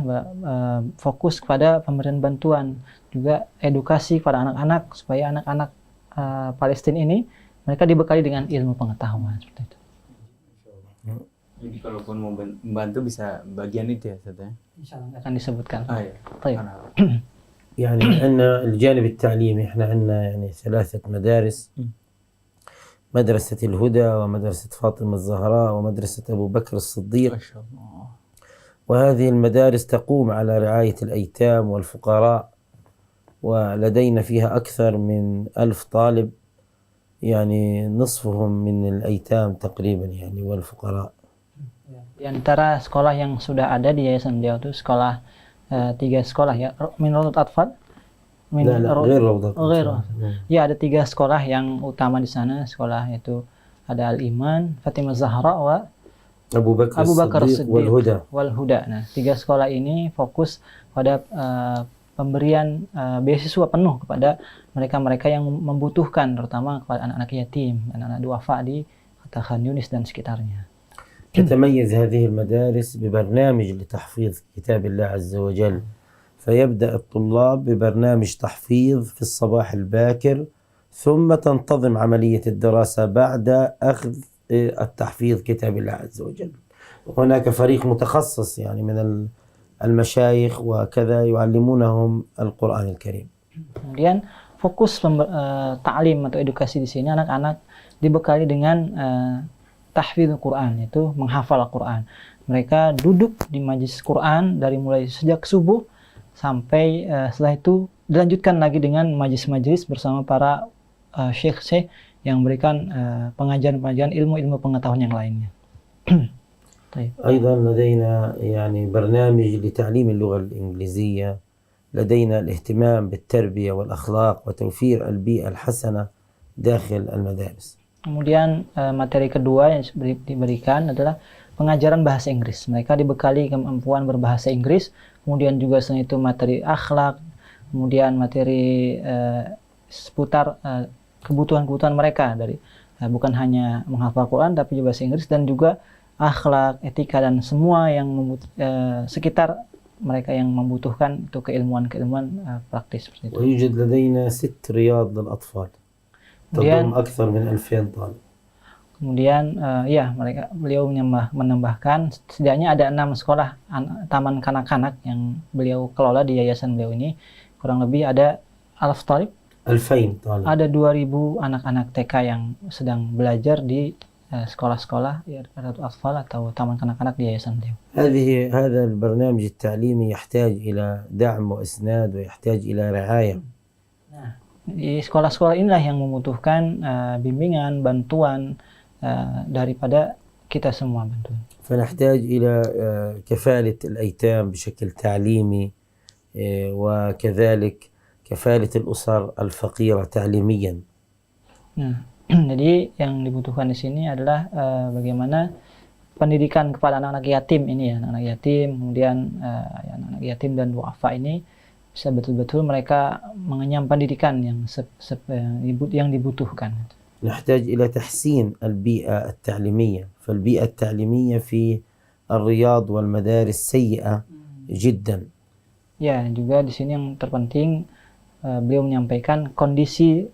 Speaker 3: fokus kepada pemberian bantuan, juga edukasi kepada anak-anak supaya anak-anak Palestina ini mereka dibekali dengan ilmu pengetahuan seperti itu.
Speaker 1: Jadi kalaupun mau membantu bisa bagian itu ya, Ustaz ya?
Speaker 3: Insyaallah akan disebutkan.
Speaker 1: Iya.
Speaker 3: طيب.
Speaker 2: يعني عندنا الجانب التعليمي احنا عندنا يعني 3 مدارس، مدرسة الهدى ومدرسة فاطمة الزهراء ومدرسة أبو بكر الصديق،
Speaker 1: ما شاء الله.
Speaker 2: وهذه المدارس تقوم على رعاية الأيتام والفقراء، ولدينا فيها أكثر من 1000 طالب، يعني نصفهم من الأيتام تقريبا يعني والفقراء.
Speaker 3: Di antara sekolah yang sudah ada di yayasan beliau itu sekolah 3 sekolah ya, min Rawdat Atfal.
Speaker 2: لا غير روضة.
Speaker 3: Ya, ada 3 sekolah yang utama di sana. Sekolah itu ada Al-Iman, Fatimah Zahra, wa
Speaker 2: Abu Bakar Siddiq wal Huda.
Speaker 3: Nah, 3 sekolah ini fokus pada pemberian beasiswa penuh kepada mereka-mereka yang membutuhkan, terutama kepada anak-anak yatim, anak-anak duafa di kota Khan Yunis dan sekitarnya.
Speaker 2: تتميز هذه المدارس ببرنامج لتحفيظ كتاب الله عز وجل، فيبدأ الطلاب ببرنامج تحفيظ في الصباح الباكر، ثم تنتظم عملية الدراسة بعد أخذ التحفيظ كتاب الله عز وجل. هناك فريق متخصص يعني من المشايخ وكذا يعلمونهم القرآن الكريم.
Speaker 3: Kemudian fokus ta'lim atau edukasi di sini, anak-anak dibekali dengan tahfidz Quran, yaitu menghafal Quran. Mereka duduk di majlis Quran dari mulai sejak subuh sampai setelah itu dilanjutkan lagi dengan majlis-majlis bersama para syekh-syekh yang memberikan pengajaran-pengajaran ilmu-ilmu pengetahuan yang lainnya.
Speaker 2: أيضا لدينا يعني برنامج لتعليم اللغة الإنجليزية، لدينا الاهتمام بالتربية والأخلاق وتوفير البيئة الحسنة داخل المدارس.
Speaker 3: Kemudian materi kedua yang diberikan adalah pengajaran bahasa Inggris. Mereka dibekali kemampuan berbahasa Inggris, kemudian juga selain itu materi akhlak, kemudian materi seputar kebutuhan-kebutuhan mereka dari bukan hanya menghafal Quran tapi juga bahasa Inggris dan juga akhlak, etika dan semua yang sekitar mereka yang membutuhkan itu keilmuan-keilmuan praktis seperti itu.
Speaker 2: ويوجد لدينا 6 رياض للأطفال. تضم أكثر من 2000 طالب.
Speaker 3: Kemudian beliau menambahkan setidaknya ada 6 sekolah taman kanak-kanak yang beliau kelola di yayasan beliau ini. Kurang lebih ada 1000 talib.
Speaker 2: 2000 طالب.
Speaker 3: Ada 2000 anak-anak TK yang sedang belajar di sekolah-sekolah Riyadul Atfal atau taman kanak-kanak di yayasan beliau.
Speaker 2: هذا البرنامج التعليمي يحتاج إلى دعم وإسناد ويحتاج إلى رعاية.
Speaker 3: Di sekolah-sekolah inilah yang membutuhkan bimbingan, bantuan daripada kita semua bantuan.
Speaker 2: فنحتاج إلى كفالة الأيتام بشكل تعليمي وكذلك كفالة الأسر الفقيرة تعليميا.
Speaker 3: Jadi yang dibutuhkan di sini adalah bagaimana pendidikan kepada anak-anak yatim ini ya, anak-anak yatim, kemudian anak-anak yatim dan duafa ini bisa betul-betul mereka mengenyam pendidikan yang dibutuhkan.
Speaker 2: نحتاج إلى تحسين البيئة التعليمية، فالبيئة التعليمية في الرياض والمدارس سيئة جدا.
Speaker 3: Ya, juga di sini yang terpenting beliau menyampaikan kondisi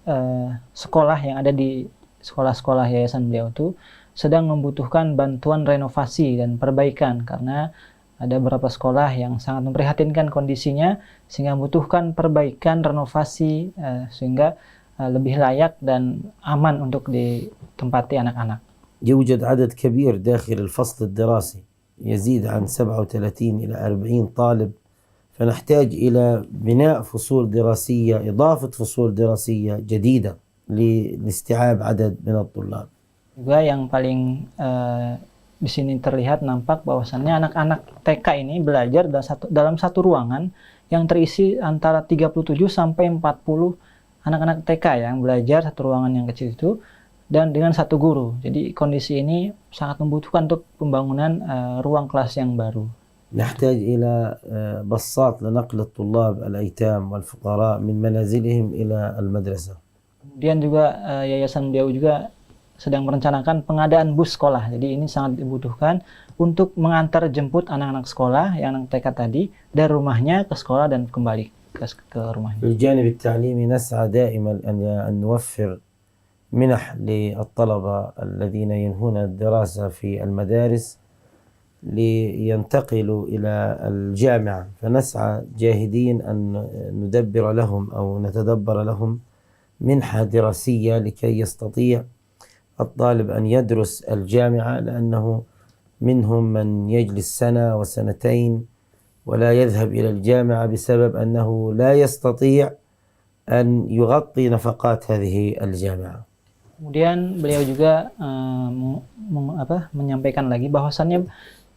Speaker 3: sekolah yang ada di sekolah-sekolah yayasan beliau itu sedang membutuhkan bantuan renovasi dan perbaikan karena ada beberapa sekolah yang sangat memprihatinkan kondisinya sehingga membutuhkan perbaikan, renovasi sehingga lebih layak dan aman untuk ditempati anak-anak.
Speaker 2: يوجد عدد كبير داخل الفصل الدراسي يزيد عن 37 إلى 40 طالب، فنحتاج إلى بناء فصول دراسية، إضافة فصول دراسية جديدة لاستيعاب عدد من الطلاب.
Speaker 3: Juga yang paling di sini terlihat nampak bahwasannya anak-anak TK ini belajar dalam satu ruangan yang terisi antara 37 sampai 40 anak-anak TK yang belajar satu ruangan yang kecil itu dan dengan satu guru. Jadi kondisi ini sangat membutuhkan untuk pembangunan ruang kelas yang baru.
Speaker 2: نحتاج إلى بساط لنقل الطلاب الأيتام والفقراء من منازلهم إلى المدرسة.
Speaker 3: Kemudian juga yayasan beliau juga sedang merencanakan pengadaan bus sekolah. Jadi ini sangat dibutuhkan untuk mengantar jemput anak-anak sekolah yang anak TK tadi dari rumahnya ke sekolah dan kembali ke rumahnya.
Speaker 2: في الجانب التعليمي نسعى دائما أن نوفر منح للطلبة الذين ينهون الدراسة في المدارس لينتقلوا إلى الجامعة، فنسعى جاهدين أن ندبر لهم أو نتدبر لهم منحة دراسية لكي يستطيع الطالب أن يدرس الجامعة، لأنه منهم من يجلس سنة وسنتين ولا يذهب إلى الجامعة بسبب أنه لا يستطيع أن يغطي نفقات هذه الجامعة.
Speaker 3: Kemudian beliau juga menyampaikan lagi bahwasannya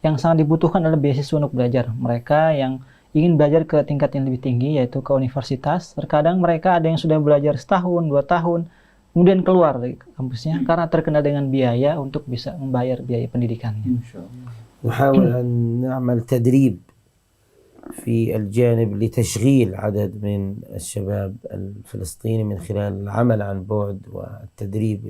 Speaker 3: yang sangat dibutuhkan adalah beasiswa untuk belajar. Mereka yang ingin belajar ke tingkat yang lebih tinggi, yaitu ke universitas, terkadang mereka ada yang sudah belajar setahun, 2 tahun, kemudian keluar dari kampusnya karena terkena dengan biaya untuk bisa membayar biaya pendidikannya.
Speaker 2: نحاول أن نعمل تدريب في الجانب لتشغيل عدد من الشباب الفلسطيني من خلال العمل عن بعد والتدريب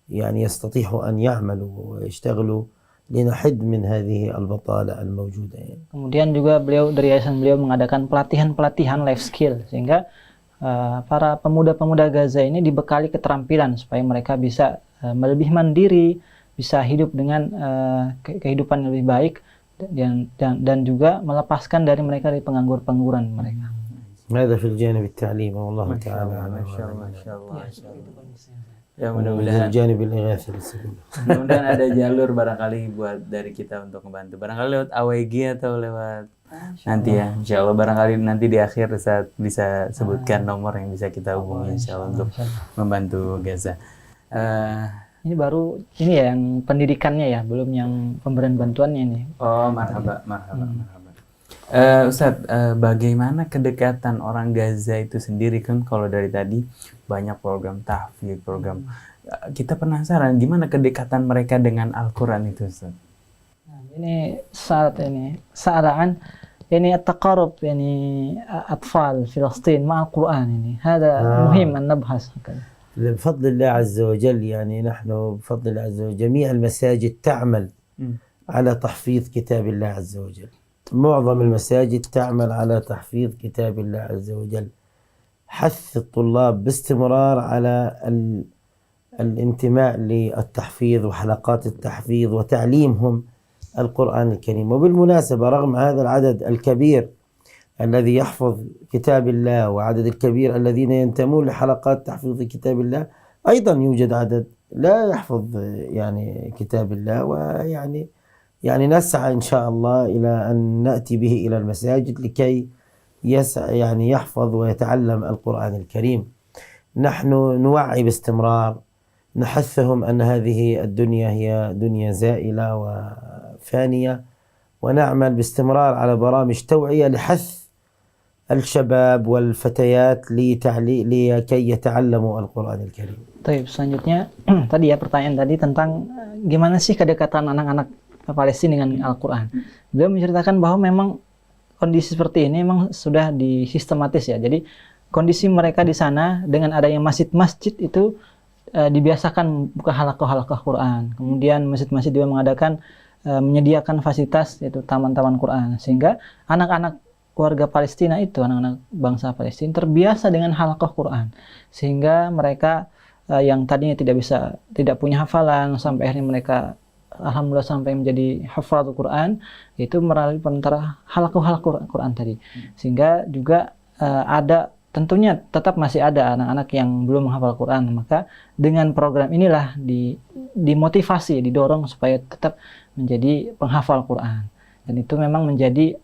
Speaker 2: يعني يستطيعوا أن يعملوا ويشتغلوا لنحد من هذه البطالة الموجودة.
Speaker 3: Kemudian juga beliau dari yayasan beliau mengadakan pelatihan life skill sehingga para pemuda-pemuda Gaza ini dibekali keterampilan supaya mereka bisa lebih mandiri, bisa hidup dengan kehidupan yang lebih baik dan juga melepaskan dari mereka dari pengangguran mereka.
Speaker 2: هذا في الجانب التعليمي والله تعالى.
Speaker 1: ما شاء الله. Ya
Speaker 2: mudah-mudahan الجانب الإغاثي.
Speaker 1: Mudah-mudahan ada jalur barangkali buat dari kita untuk membantu. Barangkali lewat AWG atau lewat nanti ya. Insyaallah barangkali nanti di akhir saat bisa sebutkan nomor yang bisa kita hubungi insyaallah untuk membantu Gaza.
Speaker 3: Ini baru ini ya yang pendidikannya ya, belum yang pemberian bantuannya ini.
Speaker 1: Oh, marhaba. Ustadz, bagaimana kedekatan orang Gaza itu sendiri kan kalau dari tadi banyak program tahfidz, program kita penasaran gimana kedekatan mereka dengan Al-Quran itu, Ustadz?
Speaker 3: Nah, ini saat ini التقارب يعني أطفال فلسطين مع القرآن يعني هذا مهم أن نبحث.
Speaker 2: بفضل الله عز وجل يعني نحن بفضل الله عز وجل جميع المساجد تعمل على تحفيظ كتاب الله عز وجل. معظم المساجد تعمل على تحفيظ كتاب الله عز وجل. حث الطلاب باستمرار على الانتماء للتحفيظ وحلقات التحفيظ وتعليمهم القرآن الكريم. وبالمناسبة رغم هذا العدد الكبير الذي يحفظ كتاب الله وعدد الكبير الذين ينتمون لحلقات تحفيظ كتاب الله، أيضا يوجد عدد لا يحفظ يعني كتاب الله، ويعني نسعى إن شاء الله إلى أن نأتي به إلى المساجد لكي يعني يحفظ ويتعلم القرآن الكريم. نحن نوعي باستمرار، نحثهم أن هذه الدنيا هي دنيا زائلة وفانية، ونعمل باستمرار على برامج توعية لحث الشباب والفتيات لكي يتعلموا القرآن الكريم.
Speaker 3: Baik, selanjutnya tadi ya pertanyaan tadi tentang gimana sih kedekatan anak-anak Palestina dengan Al-Quran. Beliau menceritakan bahwa memang kondisi seperti ini memang sudah disistematis ya. Jadi kondisi mereka di sana dengan adanya masjid-masjid itu dibiasakan buka halaqah Quran. Kemudian masjid-masjid juga mengadakan menyediakan fasilitas yaitu taman-taman Quran, sehingga anak-anak warga Palestina itu, anak-anak bangsa Palestina terbiasa dengan halaqah Quran, sehingga mereka yang tadinya tidak punya hafalan sampai akhirnya mereka alhamdulillah sampai menjadi hafal Quran itu melalui perantara halaqah Quran tadi, sehingga juga ada tentunya tetap masih ada anak-anak yang belum menghafal Quran, maka dengan program inilah dimotivasi, didorong supaya tetap menjadi penghafal Quran, dan itu memang menjadi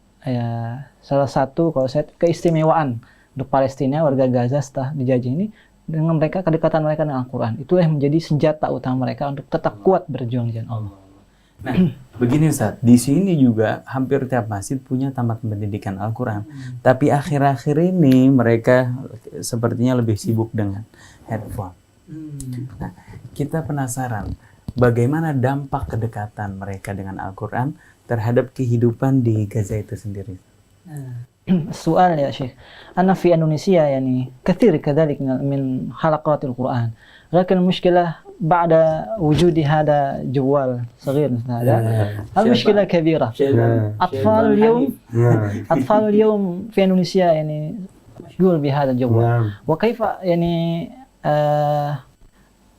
Speaker 3: salah satu kalau saya keistimewaan untuk Palestina, warga Gaza setelah dijajah ini, dengan mereka kedekatan mereka dengan Al-Quran itu yang menjadi senjata utama mereka untuk tetap kuat berjuang di jalan Allah.
Speaker 1: Nah, begini Ustaz, di sini juga hampir tiap masjid punya taman pendidikan Al-Quran, tapi akhir-akhir ini mereka sepertinya lebih sibuk dengan handphone. Nah, kita penasaran bagaimana dampak kedekatan mereka dengan Al-Quran terhadap kehidupan di Gaza itu sendiri.
Speaker 3: السؤال يا شيخ، أنا في إندونيسيا يعني كثير كذلك من حلقات القرآن، لكن المشكلة بعد وجود هذا جوال صغير مثل هذا المشكلة كبيرة. أطفال اليوم أطفال اليوم في إندونيسيا يعني مشغول بهذا الجوال. وكيف يعني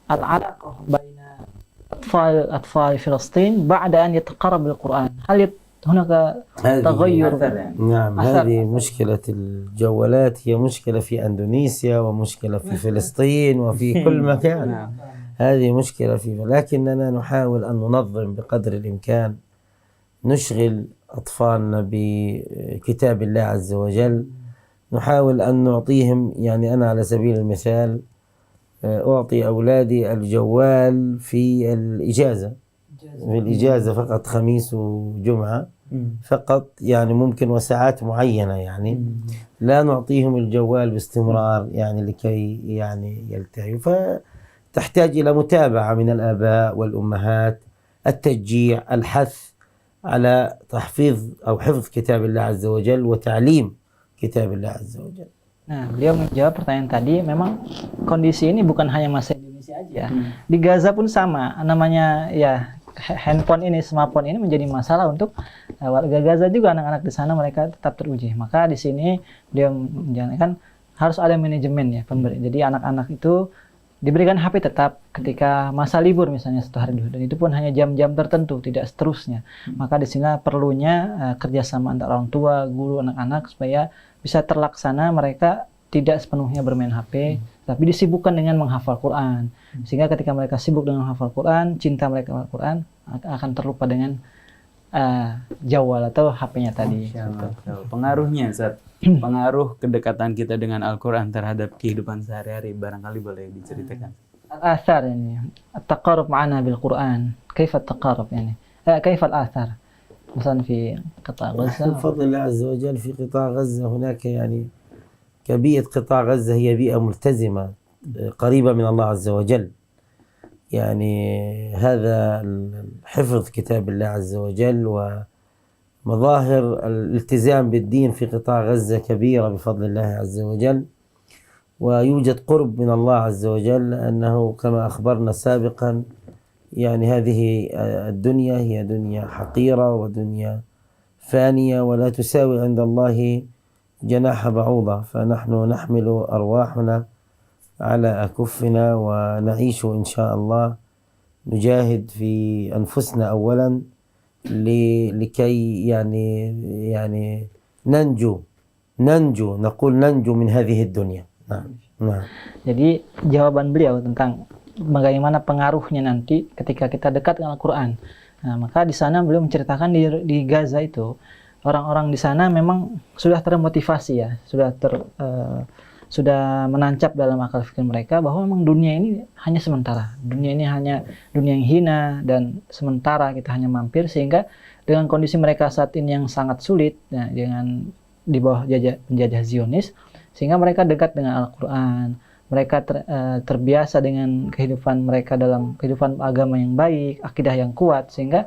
Speaker 3: العلاقة بين أطفال فلسطين بعد أن يتقرب للقرآن؟ هل هناك تغير؟
Speaker 2: نعم، هذه مشكلة الجوالات، هي مشكلة في أندونيسيا ومشكلة في فلسطين وفي كل مكان. هذه مشكلة لكننا نحاول أن ننظم بقدر الإمكان، نشغل أطفالنا بكتاب الله عز وجل، نحاول أن نعطيهم، يعني أنا على سبيل المثال أعطي أولادي الجوال في الإجازة فقط، خميس وجمعة فقط، يعني ممكن وساعات معينة، يعني لا نعطيهم الجوال باستمرار يعني لكي يعني يلتهوا. فتحتاج إلى متابعة من الآباء والأمهات، التشجيع، الحث على تحفيظ أو حفظ كتاب الله عز وجل وتعليم كتاب الله عز وجل.
Speaker 3: Nah, beliau menjawab pertanyaan tadi, memang kondisi ini bukan hanya masalah Indonesia aja. Di Gaza pun sama, namanya ya handphone ini, smartphone ini menjadi masalah untuk warga Gaza juga, anak-anak di sana mereka tetap teruji. Maka di sini beliau menjalankan harus ada manajemen ya pemberi. Jadi anak-anak itu diberikan HP tetap ketika masa libur misalnya 1 hari dulu, dan itu pun hanya jam-jam tertentu, tidak seterusnya. Maka di sini perlunya kerjasama antara orang tua, guru, anak-anak supaya bisa terlaksana, mereka tidak sepenuhnya bermain HP, tapi disibukkan dengan menghafal Quran. Sehingga ketika mereka sibuk dengan menghafal Quran, cinta mereka kepada Quran akan terlupa dengan jawal atau HP-nya tadi.
Speaker 1: Pengaruhnya, Ustaz, pengaruh kedekatan kita dengan Al-Quran terhadap kehidupan sehari-hari, barangkali boleh diceritakan.
Speaker 3: Al-athar yani, at-taqarrub ma'ana bil-Quran. Kaifa at-taqarrub yani? Kaifa al-athar? مثلا في قطاع غزة.
Speaker 2: بفضل الله عز وجل في قطاع غزة هناك يعني كبيئة قطاع غزة هي بيئة ملتزمة قريبة من الله عز وجل. يعني هذا حفظ كتاب الله عز وجل ومظاهر الالتزام بالدين في قطاع غزة كبيرة بفضل الله عز وجل، ويوجد قرب من الله عز وجل، أنه كما أخبرنا سابقا يعني هذه الدنيا هي دنيا حقيرة ودنيا فانية ولا تساوي عند الله جناح بعوضة، فنحن نحمل أرواحنا على أكفنا ونعيش إن شاء الله، نجاهد في أنفسنا أولا لكي يعني نقول ننجو من هذه الدنيا. نعم.
Speaker 3: Jadi jawaban beliau tentang bagaimana pengaruhnya nanti ketika kita dekat dengan Al-Quran. Nah, maka di sana beliau menceritakan di Gaza itu, orang-orang di sana memang sudah termotivasi ya, sudah menancap dalam akal pikir mereka bahwa memang dunia ini hanya sementara. Dunia ini hanya dunia yang hina dan sementara, kita hanya mampir, sehingga dengan kondisi mereka saat ini yang sangat sulit, ya, dengan di bawah penjajah Zionis, sehingga mereka dekat dengan Al-Quran. Mereka terbiasa dengan kehidupan mereka dalam kehidupan agama yang baik, akidah yang kuat, sehingga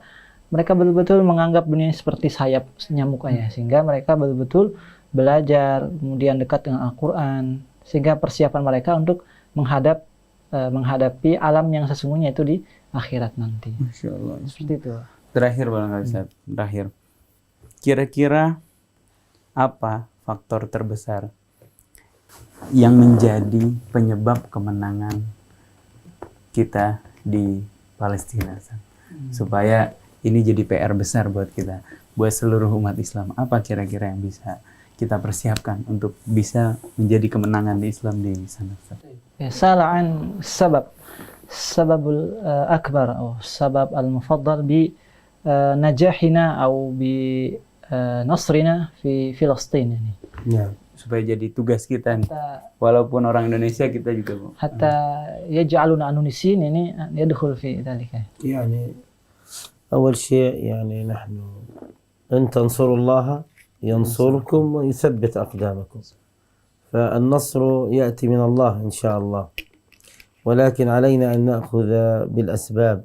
Speaker 3: mereka betul-betul menganggap dunia seperti sayap nyamuk aja, sehingga mereka betul-betul belajar, kemudian dekat dengan Al-Quran, sehingga persiapan mereka untuk menghadapi alam yang sesungguhnya itu di akhirat nanti.
Speaker 1: Masya Allah.
Speaker 3: Seperti itu.
Speaker 1: Terakhir barangkali, Ustaz, terakhir. Kira-kira apa faktor terbesar yang menjadi penyebab kemenangan kita di Palestina, supaya ini jadi PR besar buat kita, buat seluruh umat Islam? Apa kira-kira yang bisa kita persiapkan untuk bisa menjadi kemenangan di Islam di sana?
Speaker 3: Salah an sababul akbar atau sabab al-mufaddal bi najahina atau bi nasrina fi Filistin ini.
Speaker 2: Ya.
Speaker 1: Supaya jadi tugas kita nih. Walaupun orang Indonesia, kita juga
Speaker 3: hatta yaj'aluna anunisin ini yadkhul fi dhalika.
Speaker 2: يعني أول شيء يعني نحن إن تنصروا الله ينصركم ويثبت أقدامكم، فالنصر يأتي من الله إن شاء الله، ولكن علينا أن نأخذ بالأسباب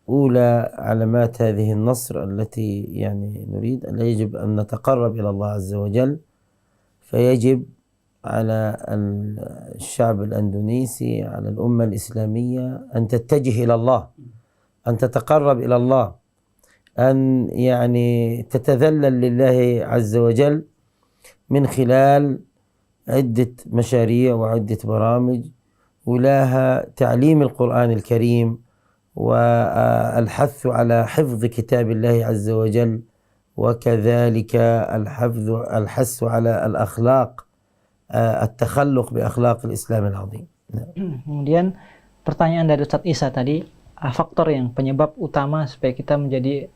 Speaker 2: أولى علامات هذه النصر التي يعني نريد أن يجب أن نتقرب إلى الله عز وجل، فيجب على الشعب الأندونيسي، على الأمة الإسلامية أن تتجه إلى الله، أن تتقرب إلى الله، أن يعني تتذلل لله عز وجل من خلال عدة مشاريع وعدة برامج ولاها تعليم القرآن الكريم والحث على حفظ كتاب الله عز وجل، وكذلك الحث على الأخلاق، التخلق بأخلاق الإسلام العظيم.
Speaker 3: Kemudian pertanyaan dari Ustadz Isa tadi, faktor yang penyebab utama supaya kita menjadi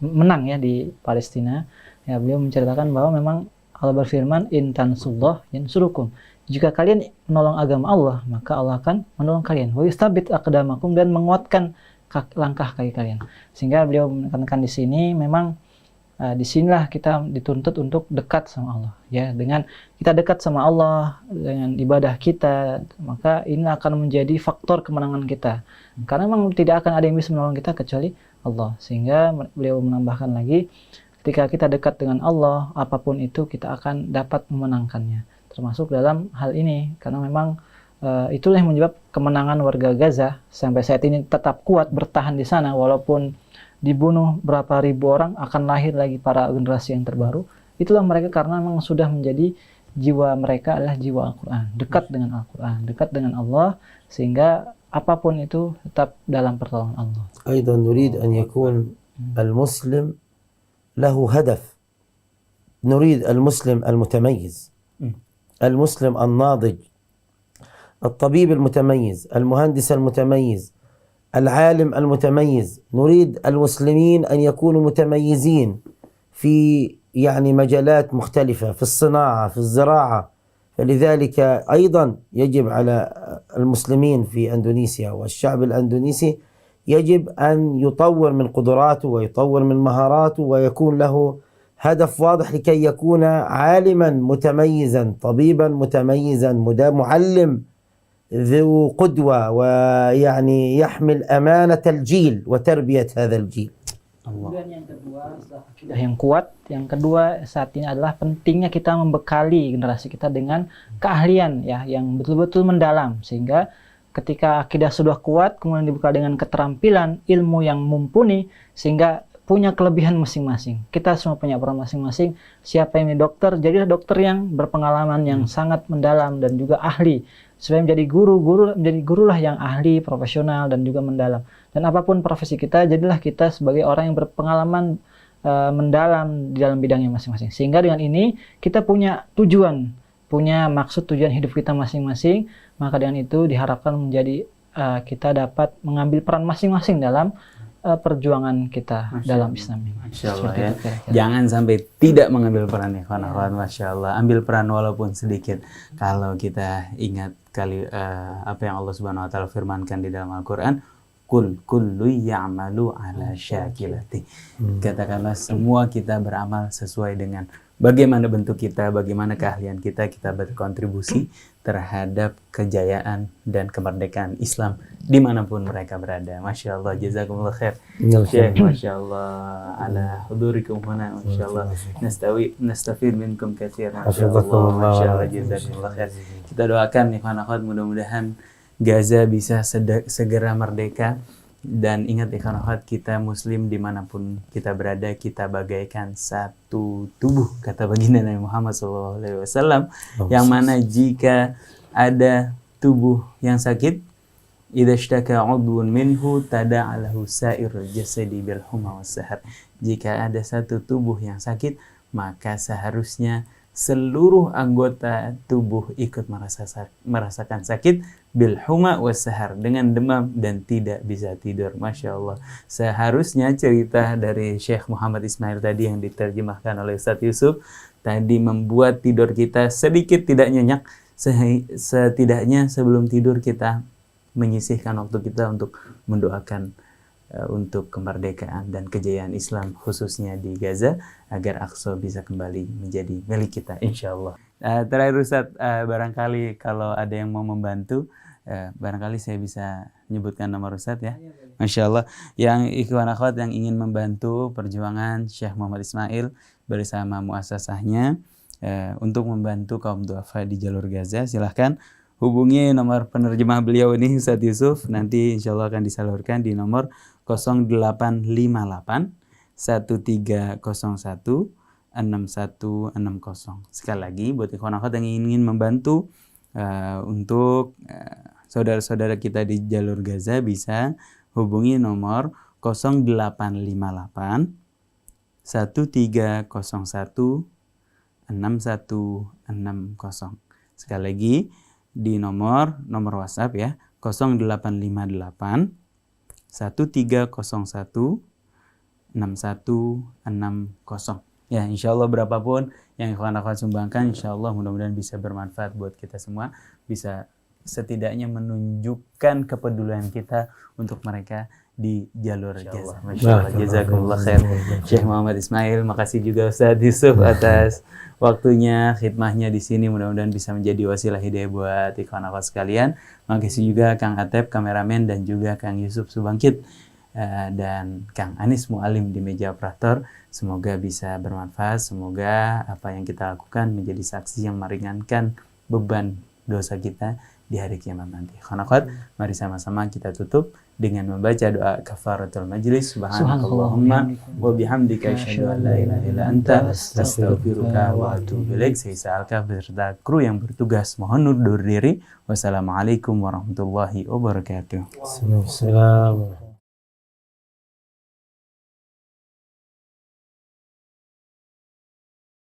Speaker 3: menang ya di Palestina. Ya, beliau menceritakan bahwa memang Allah berfirman, in tansurullah yansurukum. Jika kalian menolong agama Allah, maka Allah akan menolong kalian. Wa yustabit aqdamakum, dan menguatkan langkah kaki kalian. Sehingga beliau menekankan di sini memang disinilah kita dituntut untuk dekat sama Allah. Ya, dengan kita dekat sama Allah dengan ibadah kita, maka ini akan menjadi faktor kemenangan kita. Karena memang tidak akan ada yang bisa menolong kita kecuali Allah. Sehingga beliau menambahkan lagi, ketika kita dekat dengan Allah, apapun itu kita akan dapat memenangkannya. Termasuk dalam hal ini, karena memang itulah yang menyebab kemenangan warga Gaza sampai saat ini tetap kuat bertahan di sana, walaupun dibunuh berapa ribu orang, akan lahir lagi para generasi yang terbaru. Itulah mereka karena memang sudah menjadi jiwa mereka adalah jiwa Al-Quran, dekat dengan Al-Quran, dekat dengan Allah, sehingga apapun itu tetap dalam pertolongan Allah.
Speaker 2: أيضا نريد أن يكون المسلم له هدف، نريد المسلم المتميز، المسلم الناضج، الطبيب المتميز، المهندس المتميز، العالم المتميز. نريد المسلمين أن يكونوا متميزين في يعني مجالات مختلفة، في الصناعة، في الزراعة. فلذلك أيضا يجب على المسلمين في أندونيسيا والشعب الأندونيسي يجب أن يطور من قدراته ويطور من مهاراته ويكون له هدف واضح لكي يكون عالما متميزا، طبيبا متميزا، معلم ذو قدوة، ويعني يحمل أمانة الجيل وتربية هذا الجيل.
Speaker 3: Kemudian yang kedua, setelah akidah yang kuat, yang kedua saat ini adalah pentingnya kita membekali generasi kita dengan keahlian ya yang betul-betul mendalam, sehingga ketika akidah sudah kuat, kemudian dibekali dengan keterampilan, ilmu yang mumpuni, sehingga punya kelebihan masing-masing. Kita semua punya peran masing-masing. Siapa yang dokter, jadilah dokter yang berpengalaman, yang sangat mendalam dan juga ahli. Supaya menjadi menjadi gurulah yang ahli, profesional dan juga mendalam. Dan apapun profesi kita, jadilah kita sebagai orang yang berpengalaman mendalam di dalam bidangnya masing-masing. Sehingga dengan ini kita punya tujuan, punya maksud tujuan hidup kita masing-masing. Maka dengan itu diharapkan menjadi kita dapat mengambil peran masing-masing dalam perjuangan kita dalam Islam ini.
Speaker 1: Masya Allah ya. Jangan sampai tidak mengambil peran ya kawan-kawan. Masya Allah. Ambil peran walaupun sedikit. Kalau kita ingat apa yang Allah Subhanahu Wa Taala firmankan di dalam Al-Quran, kullu ya'malu ala syakilati. Katakanlah semua kita beramal sesuai dengan bagaimana bentuk kita, bagaimana keahlian kita berkontribusi terhadap kejayaan dan kemerdekaan Islam dimanapun mereka berada. Masya Allah, jazakumullah khair. Syekh, Masya Allah, ala hudurikum huna, Masya Allah, nastafid minkum katsir. Masya Allah, Masya Allah, jazakumullah khair. Kita doakan nih akhwat, mudah-mudahan Gaza bisa segera merdeka. Dan ingat ya akhwat, kita muslim dimanapun kita berada, kita bagaikan satu tubuh, kata baginda Nabi Muhammad SAW, yang mana jika ada tubuh yang sakit, idza ishtaka 'udwun minhu tada'a lahu sa'irul jasadi bil humma was sahar. Jika ada satu tubuh yang sakit, maka seharusnya seluruh anggota tubuh ikut merasakan sakit bil huma was sahar, dengan demam dan tidak bisa tidur. Masya Allah. Seharusnya cerita dari Syekh Muhammad Ismail tadi yang diterjemahkan oleh Ustadz Yusuf tadi membuat tidur kita sedikit tidak nyenyak. Setidaknya sebelum tidur kita menyisihkan waktu kita untuk mendoakan untuk kemerdekaan dan kejayaan Islam khususnya di Gaza, agar Aqsa bisa kembali menjadi milik kita insya Allah. Terakhir Ustadz, barangkali kalau ada yang mau membantu barangkali saya bisa menyebutkan nomor Ustadz ya. Masya Allah. Yang ikhwan akhwat yang ingin membantu perjuangan Syekh Muhammad Ismail bersama muasasahnya untuk membantu kaum duafa di jalur Gaza, silahkan hubungi nomor penerjemah beliau ini Ustadz Yusuf. Nanti insya Allah akan disalurkan di nomor 0858 1301 6160. Sekali lagi buat ikhwan akhwat yang ingin membantu untuk saudara-saudara kita di jalur Gaza bisa hubungi nomor 0858 1301 6160. Sekali lagi di nomor WhatsApp ya 0858 1301 6160. Ya, insya Allah berapapun yang ikhwan akhwat sumbangkan, insya Allah mudah-mudahan bisa bermanfaat buat kita semua, bisa setidaknya menunjukkan kepedulian kita untuk mereka di jalur Gaza. Masya Allah, jazakumullah khair. Syekh Muhammad Ismail, makasih juga Ustadz Yusuf atas waktunya, khidmahnya di sini. Mudah-mudahan bisa menjadi wasilah hidayah buat ikhwan akhwat sekalian. Makasih juga Kang Atep, kameramen, dan juga Kang Yusuf Subangkit dan Kang Anis Mualim di meja operator. Semoga bisa bermanfaat, semoga apa yang kita lakukan menjadi saksi yang meringankan beban dosa kita di hari kiamat nanti. Khanakat, mari sama-sama kita tutup dengan membaca doa kafaratul majlis. Subhanallahumma wa bihamdika asyhadu an la ilaha illa anta astaghfiruka wa atubu ilaik. Saya Alka beserta kru yang bertugas mohon undur diri. Wassalamualaikum warahmatullahi wabarakatuh.
Speaker 2: Assalamualaikum.